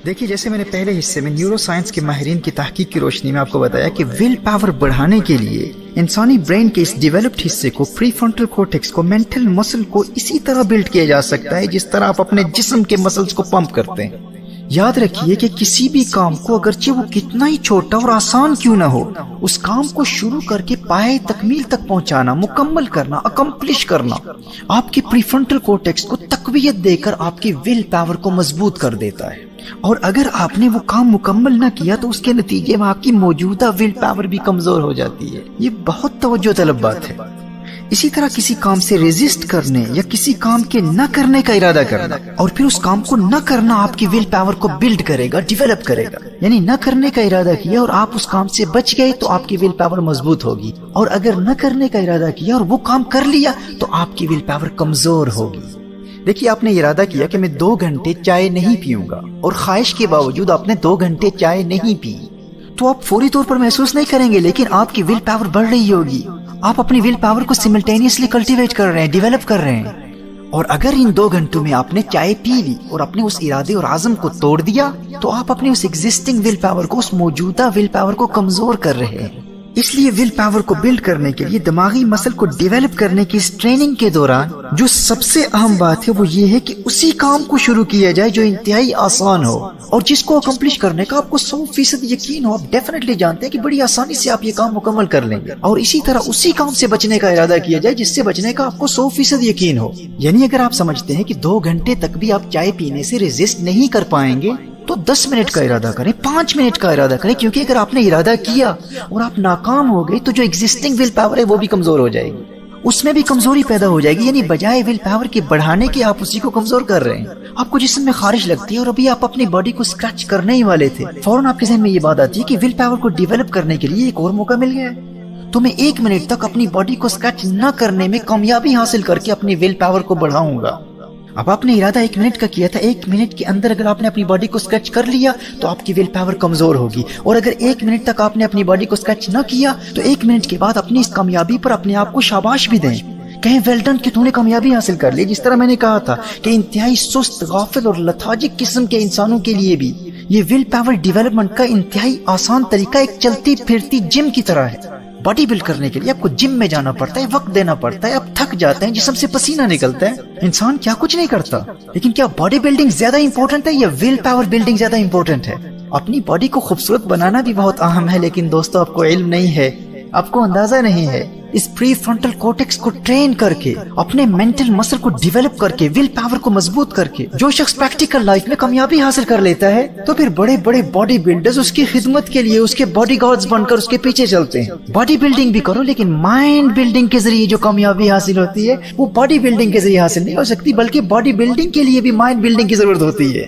دیکھیے، جیسے میں نے پہلے حصے میں نیورو سائنس کے ماہرین کی تحقیق کی روشنی میں آپ کو بتایا کہ ول پاور بڑھانے کے لیے انسانی برین کے اس ڈیولپڈ حصے کو، پری فرنٹل کورٹیکس کو، مینٹل مسل کو اسی طرح بلڈ کیا جا سکتا ہے جس طرح آپ اپنے جسم کے مسلز کو پمپ کرتے ہیں۔ یاد رکھیے کہ کسی بھی کام کو اگرچہ وہ کتنا ہی چھوٹا اور آسان کیوں نہ ہو، اس کام کو شروع کر کے پائے تکمیل تک پہنچانا، مکمل کرنا، اکمپلش کرنا آپ کے پری فرنٹل کورٹیکس کو تقویت دے کر آپ کی ول پاور کو مضبوط کر دیتا ہے۔ اور اگر آپ نے وہ کام مکمل نہ کیا تو اس کے نتیجے میں آپ کی موجودہ ول پاور بھی کمزور ہو جاتی ہے۔ یہ بہت توجہ طلب بات ہے۔ اسی طرح کسی کام سے ریزسٹ کرنے یا کسی کام کے نہ کرنے کا ارادہ کرنا اور پھر اس کام کو نہ کرنا آپ کی ول پاور کو بلڈ کرے گا، ڈیولپ کرے گا۔ یعنی نہ کرنے کا ارادہ کیا اور آپ اس کام سے بچ گئے تو آپ کی ول پاور مضبوط ہوگی، اور اگر نہ کرنے کا ارادہ کیا اور وہ کام کر لیا تو آپ کی ول پاور کمزور ہوگی۔ دیکھیے، آپ نے ارادہ کیا کہ میں 2 گھنٹے چائے نہیں پیوں گا، اور خواہش کے باوجود آپ نے 2 گھنٹے چائے نہیں پی، تو آپ فوری طور پر محسوس نہیں کریں گے، لیکن آپ کی ول پاور بڑھ رہی ہوگی۔ آپ اپنی ول پاور کو سملٹینیسلی کلٹیویٹ کر رہے ہیں، ڈیولپ کر رہے ہیں۔ اور اگر ان 2 گھنٹوں میں آپ نے چائے پی لی اور اپنے اس ارادے اور عزم کو توڑ دیا تو آپ اپنے اس ایگزسٹنگ ول پاور کو، اس موجودہ ول پاور کو کمزور کر رہے ہیں۔ اس لیے ول پاور کو بلڈ کرنے کے لیے دماغی مسل کو ڈیولپ کرنے کی اس ٹریننگ کے دوران جو سب سے اہم بات ہے وہ یہ ہے کہ اسی کام کو شروع کیا جائے جو انتہائی آسان ہو اور جس کو اکمپلش کرنے کا آپ کو 100% یقین ہو۔ آپ ڈیفینیٹلی جانتے ہیں کہ بڑی آسانی سے آپ یہ کام مکمل کر لیں گے، اور اسی طرح اسی کام سے بچنے کا ارادہ کیا جائے جس سے بچنے کا آپ کو 100% یقین ہو۔ یعنی اگر آپ سمجھتے ہیں کہ 2 گھنٹے تک بھی آپ چائے پینے سے ریزسٹ نہیں کر پائیں گے تو 10 منٹ کا ارادہ کریں، 5 منٹ کا ارادہ کریں، کیونکہ اگر آپ نے ارادہ کیا اور آپ ناکام ہو گئے تو جو ایگزسٹنگ ول پاور ہے وہ بھی کمزور ہو جائے گی، اس میں بھی کمزوری پیدا ہو جائے گی۔ یعنی بجائے ول پاور کے بڑھانے کے آپ اسی کو کمزور کر رہے ہیں۔ آپ کو جسم میں خارش لگتی ہے اور ابھی آپ اپنی باڈی کو اسکریچ کرنے ہی والے تھے، فوراً آپ کے ذہن میں یہ بات آتی ہے کہ ول پاور کو ڈیولپ کرنے کے لیے ایک اور موقع مل گیا ہے، تو میں 1 منٹ تک اپنی باڈی کو اسکریچ نہ کرنے میں کامیابی حاصل کر کے اپنی ول پاور کو بڑھاؤں گا۔ اب آپ نے ارادہ 1 منٹ کا کیا تھا، 1 منٹ کے اندر اگر آپ نے اپنی باڈی کو اسکریچ کر لیا تو آپ کی ول پاور کمزور ہوگی، اور اگر 1 منٹ تک آپ نے اپنی باڈی کو اسکریچ نہ کیا تو 1 منٹ کے بعد اپنی اس کامیابی پر اپنے آپ کو شاباش بھی دیں، کہیں ویل ڈن کہ تو نے کامیابی حاصل کر لی۔ جس طرح میں نے کہا تھا کہ انتہائی سست، غافل اور لتھارجک قسم کے انسانوں کے لیے بھی یہ ول پاور ڈیولپمنٹ کا انتہائی آسان طریقہ ایک چلتی پھرتی جم کی طرح ہے۔ باڈی بلڈ کرنے کے لیے آپ کو جم میں جانا پڑتا ہے، وقت دینا پڑتا ہے، آپ تھک جاتے ہیں، جسم سے پسینہ نکلتا ہے، انسان کیا کچھ نہیں کرتا۔ لیکن کیا باڈی بلڈنگ زیادہ امپورٹنٹ ہے یا ول پاور بلڈنگ زیادہ امپورٹنٹ ہے؟ اپنی باڈی کو خوبصورت بنانا بھی بہت اہم ہے، لیکن دوستو آپ کو علم نہیں ہے، آپ کو اندازہ نہیں ہے۔ اس پری فرنٹل کورٹیکس کو ٹرین کر کے، اپنے مینٹل مسل کو ڈیولپ کر کے، ول پاور کو مضبوط کر کے جو شخص پریکٹیکل لائف میں کامیابی حاصل کر لیتا ہے تو پھر بڑے بڑے باڈی بلڈرز اس کی خدمت کے لیے، اس کے باڈی گارڈز بن کر اس کے پیچھے چلتے ہیں۔ باڈی بلڈنگ بھی کرو لیکن مائنڈ بلڈنگ کے ذریعے جو کامیابی حاصل ہوتی ہے وہ باڈی بلڈنگ کے ذریعے حاصل نہیں ہو سکتی، بلکہ باڈی بلڈنگ کے لیے بھی مائنڈ بلڈنگ کی ضرورت ہوتی ہے۔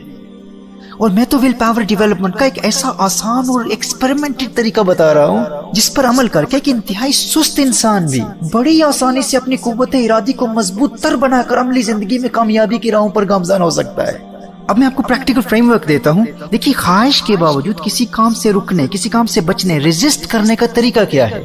اور میں تو ول پاور ڈیولپمنٹ کا ایک ایسا آسان اور ایکسپیریمنٹل طریقہ بتا رہا ہوں جس پر عمل کر کے ایک انتہائی سست انسان بھی بڑی آسانی سے اپنی قوت ارادی کو مضبوط تر بنا کر عملی زندگی میں کامیابی کی راہوں پر گامزن ہو سکتا ہے۔ اب میں آپ کو پریکٹیکل فریم ورک دیتا ہوں۔ دیکھیے، خواہش کے باوجود کسی کام سے رکنے، کسی کام سے بچنے، ریزسٹ کرنے کا طریقہ کیا ہے؟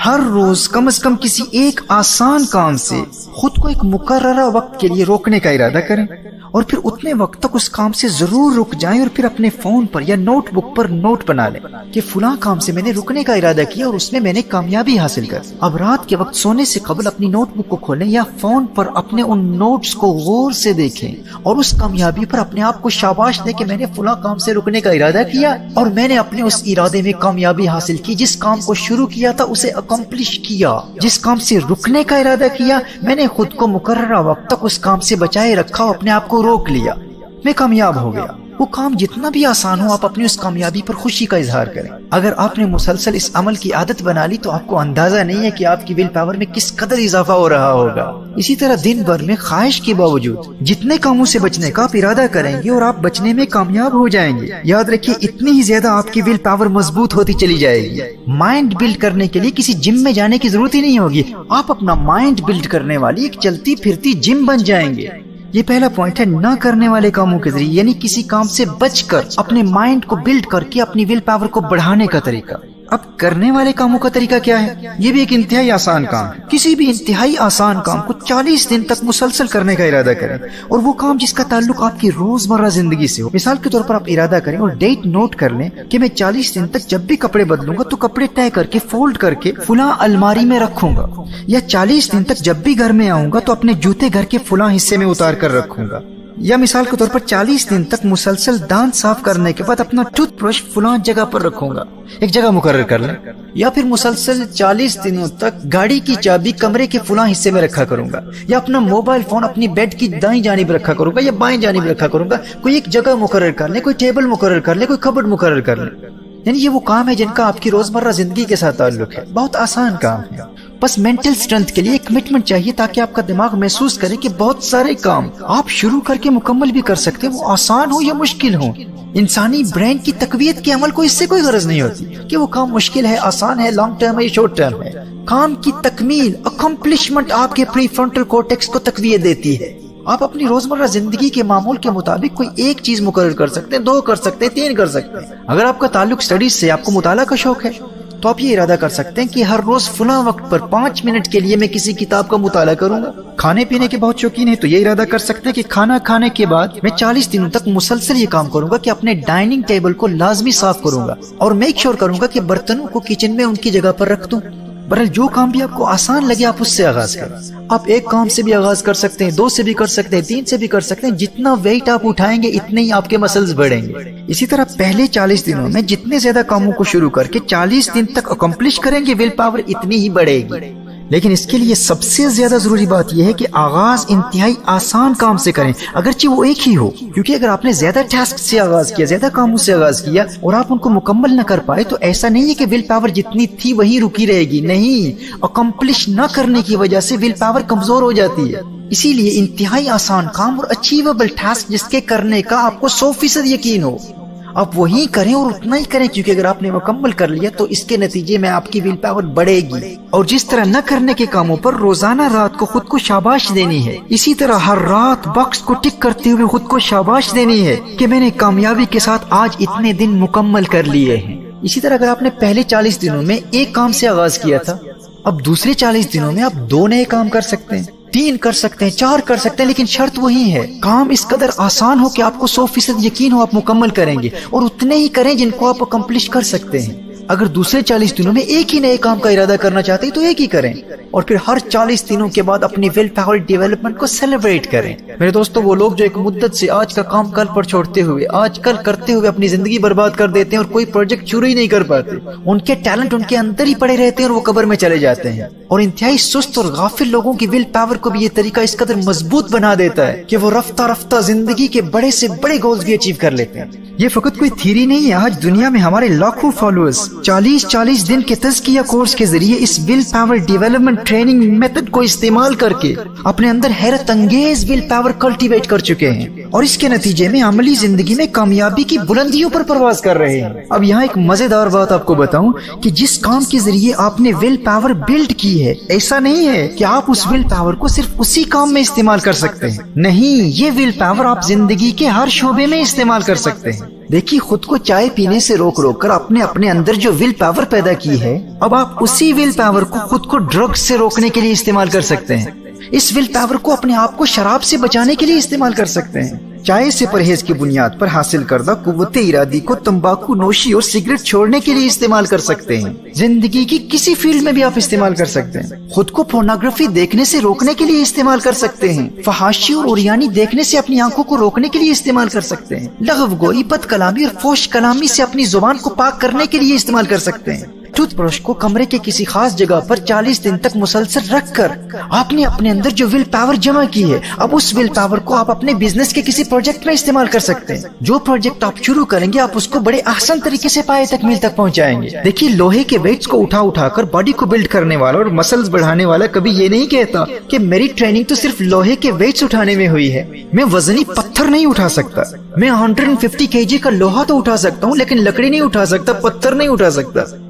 ہر روز کم از کم کسی ایک آسان کام سے خود کو ایک مقررہ وقت کے لیے روکنے کا ارادہ کریں، اور پھر اتنے وقت تک اس کام سے ضرور رک جائیں، اور پھر اپنے فون پر یا نوٹ بک پر نوٹ بنا لیں کہ فلاں کام سے میں نے رکنے کا ارادہ کیا اور اس میں نے کامیابی حاصل کر۔ اب رات کے وقت سونے سے قبل اپنی نوٹ بک کو کھولیں یا فون پر اپنے ان نوٹس کو غور سے دیکھیں اور اس کامیابی پر اپنے آپ کو شاباش دیں کہ میں نے فلاں کام سے رکنے کا ارادہ کیا اور میں نے اپنے اس ارادے میں کامیابی حاصل کی۔ جس کام کو شروع کیا تھا اسے اکمپلش کیا، جس کام سے رکنے کا ارادہ کیا میں نے خود کو مقررہ وقت تک اس کام سے بچائے رکھا، اپنے آپ کو روک لیا، میں کامیاب ہو گیا۔ وہ کام جتنا بھی آسان ہو آپ اپنی اس کامیابی پر خوشی کا اظہار کریں۔ اگر آپ نے مسلسل اس عمل کی عادت بنا لی تو آپ کو اندازہ نہیں ہے کہ آپ کی ول پاور میں کس قدر اضافہ ہو رہا ہوگا۔ اسی طرح دن بھر میں خواہش کے باوجود جتنے کاموں سے بچنے کا آپ ارادہ کریں گے اور آپ بچنے میں کامیاب ہو جائیں گے، یاد رکھیے اتنی ہی زیادہ آپ کی ول پاور مضبوط ہوتی چلی جائے گی۔ مائنڈ بلڈ کرنے کے لیے کسی جم میں جانے کی ضرورت ہی نہیں ہوگی، آپ اپنا مائنڈ بلڈ کرنے والی ایک چلتی پھرتی جم بن جائیں گے۔ یہ پہلا پوائنٹ ہے نہ کرنے والے کاموں کے ذریعے، یعنی کسی کام سے بچ کر اپنے مائنڈ کو بلڈ کر کے اپنی ول پاور کو بڑھانے کا طریقہ۔ اب کرنے والے کاموں کا طریقہ کیا ہے؟ یہ بھی ایک انتہائی آسان کام ہے. کسی بھی انتہائی آسان کام کو 40 دن تک مسلسل کرنے کا ارادہ کریں، اور وہ کام جس کا تعلق آپ کی روزمرہ زندگی سے ہو. مثال کے طور پر آپ ارادہ کریں اور ڈیٹ نوٹ کر لیں کہ میں 40 دن تک جب بھی کپڑے بدلوں گا تو کپڑے طے کر کے فولڈ کر کے فلاں الماری میں رکھوں گا، یا 40 دن تک جب بھی گھر میں آؤں گا تو اپنے جوتے گھر کے فلاں حصے میں اتار کر رکھوں گا. یا مثال کے طور پر 40 دن تک مسلسل دانت صاف کرنے کے بعد اپنا ٹوتھ برش فلاں جگہ پر رکھوں گا. ایک جگہ مقرر کر لیں. یا پھر مسلسل 40 دنوں تک گاڑی کی چابی کمرے کے فلاں حصے میں رکھا کروں گا، یا اپنا موبائل فون اپنی بیڈ کی دائیں جانب رکھا کروں گا یا بائیں جانب رکھا کروں گا. کوئی ایک جگہ مقرر کر لیں، کوئی ٹیبل مقرر کر لیں، کوئی کبڈ مقرر کر لیں. یعنی یہ وہ کام ہے جن کا آپ کی روزمرہ زندگی کے ساتھ تعلق ہے. بہت آسان کام ہے. بس مینٹل سٹرینتھ کے لیے ایک کمٹمنٹ چاہیے تاکہ آپ کا دماغ محسوس کرے کہ بہت سارے کام آپ شروع کر کے مکمل بھی کر سکتے ہیں، وہ آسان ہو یا مشکل ہو. انسانی برین کی تقویت کے عمل کو اس سے کوئی غرض نہیں ہوتی کہ وہ کام مشکل ہے، آسان ہے، لانگ ٹرم ہے یا شارٹ ٹرم ہے. کام کی تکمیل، اکمپلشمنٹ آپ کے پری فرنٹل کورٹیکس کو تقویت دیتی ہے. آپ اپنی روزمرہ زندگی کے معمول کے مطابق کوئی ایک چیز مقرر کر سکتے ہیں، 2 کر سکتے ہیں، 3 کر سکتے ہیں. اگر آپ کا تعلق سٹڈیز سے، آپ کو مطالعہ کا شوق ہے، تو آپ یہ ارادہ کر سکتے ہیں کہ ہر روز فلاں وقت پر 5 منٹ کے لیے میں کسی کتاب کا مطالعہ کروں گا. کھانے پینے کے بہت شوقین ہیں تو یہ ارادہ کر سکتے ہیں کہ کھانا کھانے کے بعد میں 40 دنوں تک مسلسل یہ کام کروں گا کہ اپنے ڈائننگ ٹیبل کو لازمی صاف کروں گا اور میک شور کروں گا کہ برتنوں کو کچن میں ان کی جگہ پر رکھ دوں. بہرحال جو کام بھی آپ کو آسان لگے آپ اس سے آغاز کریں. آپ ایک کام سے بھی آغاز کر سکتے ہیں، 2 سے بھی کر سکتے ہیں، 3 سے بھی کر سکتے ہیں. جتنا ویٹ آپ اٹھائیں گے اتنے ہی آپ کے مسلز بڑھیں گے. اسی طرح پہلے 40 دنوں میں جتنے زیادہ کاموں کو شروع کر کے 40 دن تک اکمپلش کریں گے، ول پاور اتنی ہی بڑھے گی. لیکن اس کے لیے سب سے زیادہ ضروری بات یہ ہے کہ آغاز انتہائی آسان کام سے کریں، اگرچہ وہ ایک ہی ہو. کیونکہ اگر آپ نے زیادہ ٹاسک سے آغاز کیا، زیادہ کاموں سے آغاز کیا اور آپ ان کو مکمل نہ کر پائے تو ایسا نہیں ہے کہ ول پاور جتنی تھی وہی رکی رہے گی. نہیں، اکمپلش نہ کرنے کی وجہ سے ول پاور کمزور ہو جاتی ہے. اسی لیے انتہائی آسان کام اور اچیویبل ٹاسک جس کے کرنے کا آپ کو 100% یقین ہو، آپ وہی کریں اور اتنا ہی کریں. کیونکہ اگر آپ نے مکمل کر لیا تو اس کے نتیجے میں آپ کی ول پاور بڑھے گی. اور جس طرح نہ کرنے کے کاموں پر روزانہ رات کو خود کو شاباش دینی ہے، اسی طرح ہر رات باکس کو ٹک کرتے ہوئے خود کو شاباش دینی ہے کہ میں نے کامیابی کے ساتھ آج اتنے دن مکمل کر لیے ہیں. اسی طرح اگر آپ نے پہلے 40 دنوں میں ایک کام سے آغاز کیا تھا، اب دوسرے 40 دنوں میں آپ 2 نئے کام کر سکتے ہیں، 3 کر سکتے ہیں، 4 کر سکتے ہیں. لیکن شرط وہی ہے، کام اس قدر آسان ہو کہ آپ کو 100% یقین ہو آپ مکمل کریں گے، اور اتنے ہی کریں جن کو آپ اکمپلش کر سکتے ہیں. اگر دوسرے 40 دنوں میں ایک ہی نئے کام کا ارادہ کرنا چاہتے ہیں تو ایک ہی کریں، اور پھر ہر 40 دنوں کے بعد اپنی ول پاور ڈیولپمنٹ کو سیلیبریٹ کریں. میرے دوستو، وہ لوگ جو ایک مدت سے آج کا کام کل پر چھوڑتے ہوئے، آج کل کرتے ہوئے اپنی زندگی برباد کر دیتے ہیں اور کوئی پروجیکٹ شروع ہی نہیں کر پاتے، ان کے ٹیلنٹ ان کے اندر ہی پڑے رہتے ہیں اور وہ قبر میں چلے جاتے ہیں. اور انتہائی سست اور غافل لوگوں کی ول پاور کو بھی یہ طریقہ اس قدر مضبوط بنا دیتا ہے کہ وہ رفتہ رفتہ زندگی کے بڑے سے بڑے گولز بھی اچیو کر لیتے ہیں. یہ فقط کوئی تھیری نہیں ہے. آج دنیا میں ہمارے لاکھوں فالوورز 40 دن کے تزکیہ کورس کے ذریعے اس will power development training method کو استعمال کر کے اپنے اندر حیرت انگیز ول پاور کلٹیویٹ کر چکے ہیں، اور اس کے نتیجے میں عملی زندگی میں کامیابی کی بلندیوں پر پرواز کر رہے ہیں. اب یہاں ایک مزیدار بات آپ کو بتاؤں کہ جس کام کے ذریعے آپ نے ول پاور بلڈ کی ہے، ایسا نہیں ہے کہ آپ اس ول پاور کو صرف اسی کام میں استعمال کر سکتے ہیں. نہیں، یہ ول پاور آپ زندگی کے ہر شعبے میں استعمال کر سکتے ہیں. دیکھیے، خود کو چائے پینے سے روک کر آپ نے اپنے اندر جو ول پاور پیدا کی ہے، اب آپ اسی ول پاور کو خود کو ڈرگ سے روکنے کے لیے استعمال کر سکتے ہیں. اس ول پاور کو اپنے آپ کو شراب سے بچانے کے لیے استعمال کر سکتے ہیں. چائے سے پرہیز کی بنیاد پر حاصل کردہ قوت ارادی کو تمباکو نوشی اور سگریٹ چھوڑنے کے لیے استعمال کر سکتے ہیں. زندگی کی کسی فیلڈ میں بھی آپ استعمال کر سکتے ہیں. خود کو پورنوگرافی دیکھنے سے روکنے کے لیے استعمال کر سکتے ہیں. فحاشی اور اوریانی دیکھنے سے اپنی آنکھوں کو روکنے کے لیے استعمال کر سکتے ہیں. لغو گوئی، بد کلامی اور فحش کلامی سے اپنی زبان کو پاک کرنے کے لیے استعمال کر سکتے ہیں. ٹوتھ برش کو کمرے کے کسی خاص جگہ پر 40 دن تک مسلسل رکھ کر آپ نے اپنے اندر جو ول پاور جمع کی ہے، اب اس ول پاور کو آپ اپنے بزنس کے کسی پروجیکٹ میں استعمال کر سکتے ہیں. جو پروجیکٹ آپ شروع کریں گے، آپ اس کو بڑے احسن طریقے سے پائے تکمیل تک پہنچائیں گے. دیکھیے، لوہے کے ویٹس کو اٹھا کر باڈی کو بلڈ کرنے والا اور مسلز بڑھانے والا کبھی یہ نہیں کہتا کہ میری ٹریننگ تو صرف لوہے کے ویٹس اٹھانے میں ہوئی ہے، میں وزنی پتھر نہیں اٹھا سکتا. میں 150 kg کا لوہا تو اٹھا سکتا ہوں لیکن لکڑی نہیں اٹھا سکتا، پتھر نہیں اٹھا سکتا.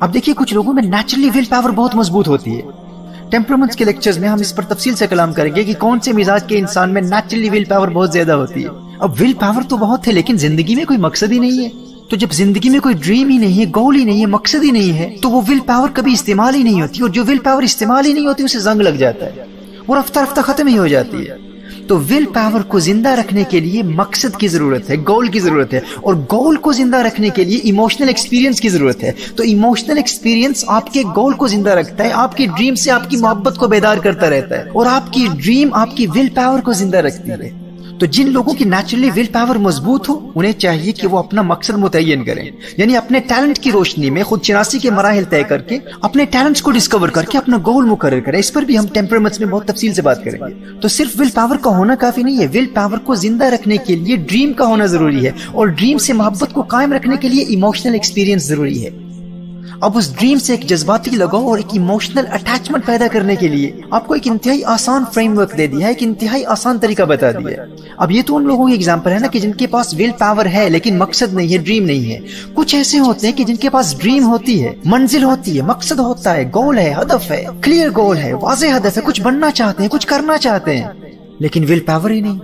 اب دیکھیے کچھ لوگوں میں نیچرلی ول پاور بہت مضبوط ہوتی ہے. ٹیمپرامنٹس کے لیکچرز میں ہم اس پر تفصیل سے کلام کریں گے کہ کون سے مزاج کے انسان میں نیچرلی ول پاور بہت زیادہ ہوتی ہے. اب ول پاور تو بہت ہے لیکن زندگی میں کوئی مقصد ہی نہیں ہے. تو جب زندگی میں کوئی ڈریم ہی نہیں ہے، گول ہی نہیں ہے، مقصد ہی نہیں ہے، تو وہ ول پاور کبھی استعمال ہی نہیں ہوتی. اور جو ول پاور استعمال ہی نہیں ہوتی اسے زنگ لگ جاتا ہے، وہ رفتہ رفتہ ختم ہی ہو جاتی ہے. تو ول پاور کو زندہ رکھنے کے لیے مقصد کی ضرورت ہے، گول کی ضرورت ہے، اور گول کو زندہ رکھنے کے لیے ایموشنل ایکسپیرینس کی ضرورت ہے. تو ایموشنل ایکسپیرینس آپ کے گول کو زندہ رکھتا ہے، آپ کی ڈریم سے آپ کی محبت کو بیدار کرتا رہتا ہے، اور آپ کی ڈریم آپ کی ول پاور کو زندہ رکھتی ہے. تو جن لوگوں کی نیچرلی ول پاور مضبوط ہو انہیں چاہیے کہ وہ اپنا مقصد متعین کریں، یعنی اپنے ٹیلنٹ کی روشنی میں خود شناسی کے مراحل طے کر کے اپنے ٹیلنٹس کو ڈسکور کر کے اپنا گول مقرر کریں. اس پر بھی ہم ٹیمپرامنٹس میں بہت تفصیل سے بات کریں گے. تو صرف ول پاور کا ہونا کافی نہیں ہے، ول پاور کو زندہ رکھنے کے لیے ڈریم کا ہونا ضروری ہے، اور ڈریم سے محبت کو قائم رکھنے کے لیے ایموشنل ایکسپیرینس ضروری ہے. اب اس ڈریم سے ایک جذباتی لگاؤ اور ایک ایموشنل اٹیچمنٹ پیدا کرنے کے لیے آپ کو ایک انتہائی آسان فریم ورک دے دیا ہے، ایک انتہائی آسان طریقہ بتا دیا ہے. اب یہ تو ان لوگوں کی ایگزامپل ہے نا کہ جن کے پاس ول پاور ہے لیکن مقصد نہیں ہے، ڈریم نہیں ہے. کچھ ایسے ہوتے ہیں کہ جن کے پاس ڈریم ہوتی ہے، منزل ہوتی ہے، مقصد ہوتا ہے، گول ہے، ہدف ہے، کلیئر گول ہے، واضح ہدف ہے، کچھ بننا چاہتے ہیں، کچھ کرنا چاہتے ہیں، لیکن ول پاور ہی نہیں.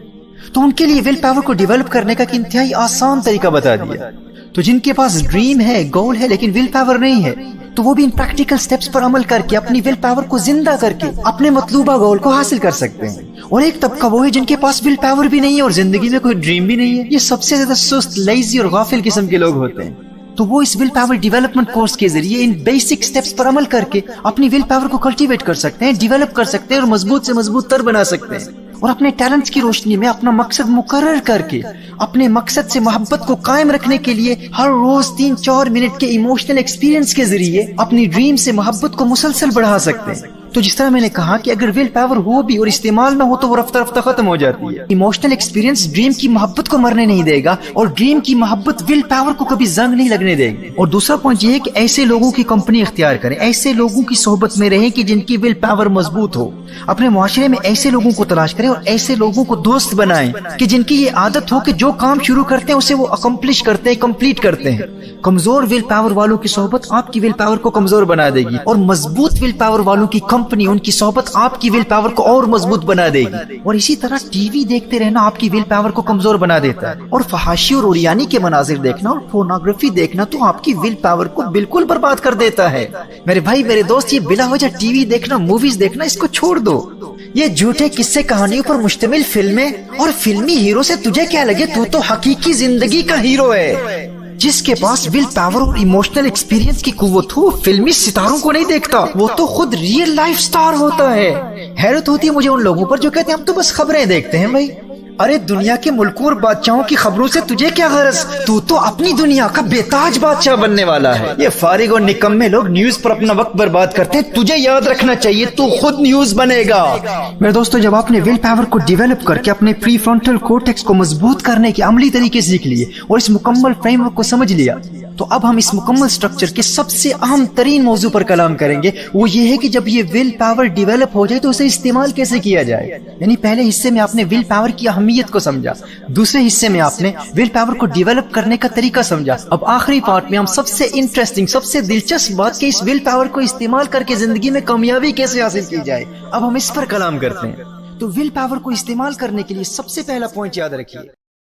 تو ان کے لیے ول پاور کو ڈیولپ کرنے کا ایک انتہائی آسان طریقہ بتا دیا. تو جن کے پاس ڈریم ہے، گول ہے، لیکن ول پاور نہیں ہے، تو وہ بھی ان پریکٹیکل سٹیپس پر عمل کر کے اپنی ول پاور کو زندہ کر کے اپنے مطلوبہ گول کو حاصل کر سکتے ہیں. اور ایک طبقہ وہ ہے جن کے پاس ول پاور بھی نہیں ہے اور زندگی میں کوئی ڈریم بھی نہیں ہے. یہ سب سے زیادہ سست، لیزی اور غافل قسم کے لوگ ہوتے ہیں. تو وہ اس ول پاور ڈیولپمنٹ کورس کے ذریعے ان بیسک سٹیپس پر عمل کر کے اپنی ول پاور کو کلٹیویٹ کر سکتے ہیں، ڈیولپ کر سکتے ہیں، اور مضبوط سے مضبوط تر بنا سکتے ہیں. اور اپنے ٹیلنٹس کی روشنی میں اپنا مقصد مقرر کر کے اپنے مقصد سے محبت کو قائم رکھنے کے لیے ہر روز 3-4 منٹ کے ایموشنل ایکسپیرینس کے ذریعے اپنی ڈریم سے محبت کو مسلسل بڑھا سکتے ہیں. تو جس طرح میں نے کہا کہ اگر ول پاور ہو بھی اور استعمال نہ ہو تو وہ رفتہ رفتہ ختم ہو جاتی ہے. ایموشنل ایکسپیرینس ڈریم کی محبت کو مرنے نہیں دے گا، اور ڈریم کی محبت ول پاور کو کبھی زنگ نہیں لگنے دے گی. اور دوسرا پوائنٹ یہ ہے کہ ایسے لوگوں کی کمپنی اختیار کریں، ایسے لوگوں کی صحبت میں رہیں کہ جن کی ول پاور مضبوط ہو. اپنے معاشرے میں ایسے لوگوں کو تلاش کریں اور ایسے لوگوں کو دوست بنائیں کہ جن کی یہ عادت ہو کہ جو کام شروع کرتے ہیں اسے وہ اکمپلش کرتے ہیں، کمپلیٹ کرتے ہیں. کمزور ول پاور والوں کی صحبت آپ کی ول پاور کو کمزور بنا دے گی، اور مضبوط ول پاور والوں کی کمپنی، ان کی صحبت آپ کی ول پاور کو اور مضبوط بنا دے گی. اور اسی طرح ٹی وی دیکھتے رہنا آپ کی ول پاور کو کمزور بنا دیتا ہے، اور فحاشی اور اوریانی کے مناظر دیکھنا اور پورنوگرافی دیکھنا تو آپ کی ول پاور کو بالکل برباد کر دیتا ہے. میرے بھائی، میرے دوست، یہ بلا وجہ ٹی وی دیکھنا، موویز دیکھنا، اس کو چھوڑ دو. یہ جھوٹے قصے کہانیوں پر مشتمل فلمیں اور فلمی ہیرو سے تجھے کیا لگے؟ تو حقیقی زندگی کا ہیرو ہے. جس کے پاس ول پاور اور ایموشنل ایکسپیرینس کی قوت ہو فلمی ستاروں کو نہیں دیکھتا، وہ تو خود ریئل لائف سٹار ہوتا ہے. حیرت ہوتی ہے مجھے ان لوگوں پر جو کہتے ہیں ہم تو بس خبریں دیکھتے ہیں. بھائی، ارے دنیا کے ملکوں اور بادشاہوں کی خبروں سے تجھے کیا غرض؟ تو اپنی دنیا کا بے تاج بادشاہ بننے والا ہے. یہ فارغ اور نکمے لوگ نیوز پر اپنا وقت برباد کرتے ہیں. تجھے یاد رکھنا چاہیے تو خود نیوز بنے گا. میرے دوستو، جب آپ نے ول پاور کو ڈیولپ کر کے اپنے پری فرنٹل کورٹیکس کو مضبوط کرنے کے عملی طریقے سیکھ لیے اور اس مکمل فریم ورک کو سمجھ لیا، تو اب ہم اس مکمل سٹرکچر کے سب سے اہم ترین موضوع پر کلام کریں گے. وہ یہ ہے کہ جب یہ ول پاور ڈیولپ ہو جائے تو اسے استعمال کیسے کیا جائے. یعنی پہلے حصے میں آپ نے ول پاور کی اہمیت کو سمجھا، دوسرے حصے میں آپ نے ول پاور کو ڈیولپ کرنے کا طریقہ سمجھا. اب آخری پارٹ میں ہم سب سے انٹرسٹنگ، سب سے دلچسپ بات کہ اس ول پاور کو استعمال کر کے زندگی میں کامیابی کیسے حاصل کی جائے، اب ہم اس پر کلام کرتے ہیں. تو ول پاور کو استعمال کرنے کے لیے سب سے پہلا پوائنٹ یاد رکھیے،